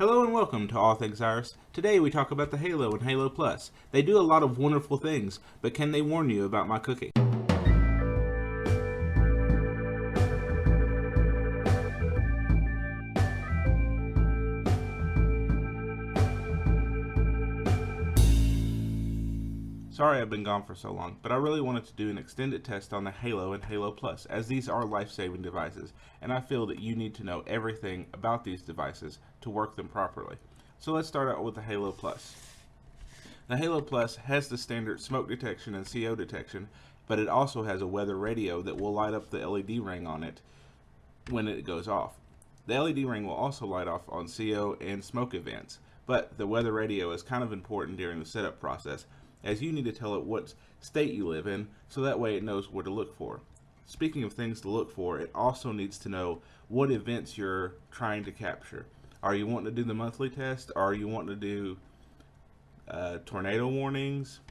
Hello and welcome to All Things Iris. Today we talk about the Halo and Halo Plus. They do a lot of wonderful things, but can they warn you about my cooking? Sorry I've been gone for so long, but I really wanted to do an extended test on the Halo and Halo Plus, as these are life-saving devices, and I feel that you need to know everything about these devices to work them properly. So let's start out with the Halo Plus. The Halo Plus has the standard smoke detection and CO detection, but it also has a weather radio that will light up the LED ring on it when it goes off. The LED ring will also light off on CO and smoke events, but the weather radio is kind of important during the setup process, as you need to tell it what state you live in, so that way it knows what to look for. Speaking of things to look for, it also needs to know what events you're trying to capture. Are you wanting to do the monthly test? Are you wanting to do tornado warnings?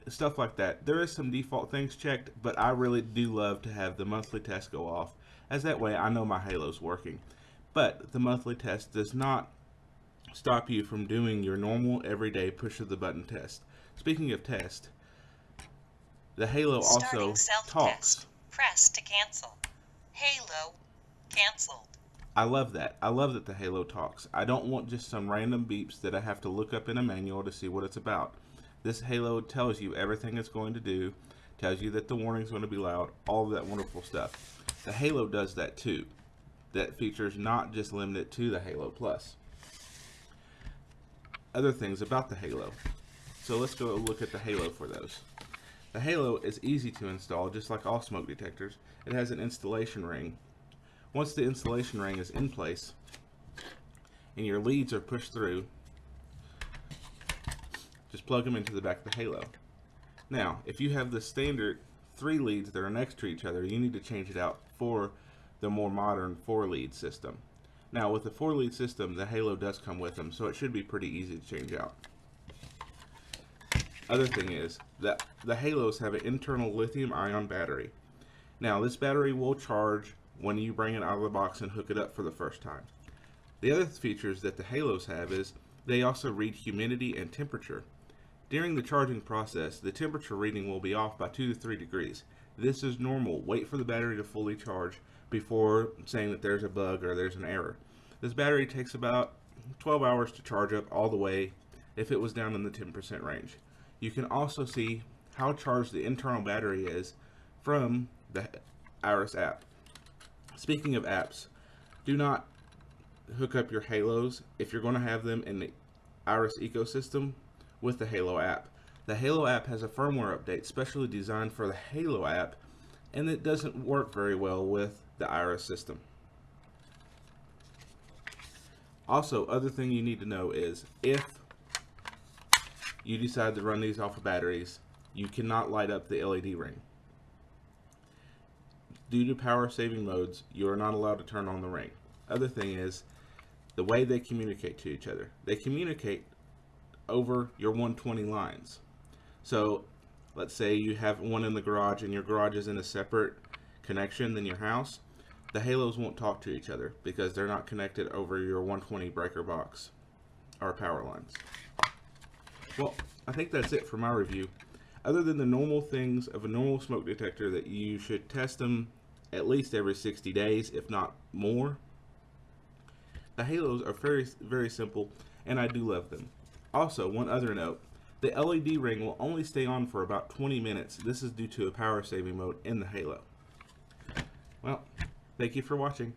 Stuff like that. There is some default things checked, but I really do love to have the monthly test go off, as that way I know my Halo's working. But the monthly test does not stop you from doing your normal everyday push of the button test. Speaking of test, the Halo also talks. Press to cancel. Halo canceled. I love that. I love that the Halo talks. I don't want just some random beeps that I have to look up in a manual to see what it's about. This Halo tells you everything it's going to do, tells you that the warning is going to be loud, all of that wonderful stuff. The Halo does that too. That feature is not just limited to the Halo Plus. Other things about the Halo. So let's go look at the Halo for those. The Halo is easy to install, just like all smoke detectors. It has an installation ring. Once the installation ring is in place and your leads are pushed through, just plug them into the back of the Halo. Now, if you have the standard 3 leads that are next to each other, you need to change it out for the more modern 4-lead system. Now, with the 4-lead system, the Halo does come with them, so it should be pretty easy to change out. Other thing is that the Halos have an internal lithium-ion battery. Now, this battery will charge when you bring it out of the box and hook it up for the first time. The other features that the Halos have is they also read humidity and temperature. During the charging process, the temperature reading will be off by 2 to 3 degrees. This is normal. Wait for the battery to fully charge before saying that there's a bug or there's an error. This battery takes about 12 hours to charge up all the way if it was down in the 10% range. You can also see how charged the internal battery is from the Iris app. Speaking of apps, do not hook up your Halos if you're going to have them in the Iris ecosystem with the Halo app. The Halo app has a firmware update specially designed for the Halo app, and it doesn't work very well with the Iris system. Also, other thing you need to know is if you decide to run these off of batteries, you cannot light up the LED ring. Due to power saving modes, you are not allowed to turn on the ring. Other thing is the way they communicate to each other. They communicate over your 120 lines. So let's say you have one in the garage and your garage is in a separate connection than your house. The Halos won't talk to each other because they're not connected over your 120 breaker box or power lines. Well, I think that's it for my review. Other than the normal things of a normal smoke detector that you should test them at least every 60 days, if not more, the Halos are very, very simple, and I do love them. Also, one other note, the LED ring will only stay on for about 20 minutes. This is due to a power saving mode in the Halo. Well, thank you for watching.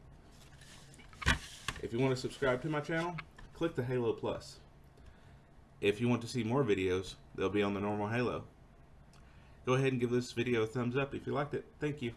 If you want to subscribe to my channel, click the Halo Plus. If you want to see more videos, they'll be on the normal Halo. Go ahead and give this video a thumbs up if you liked it. Thank you.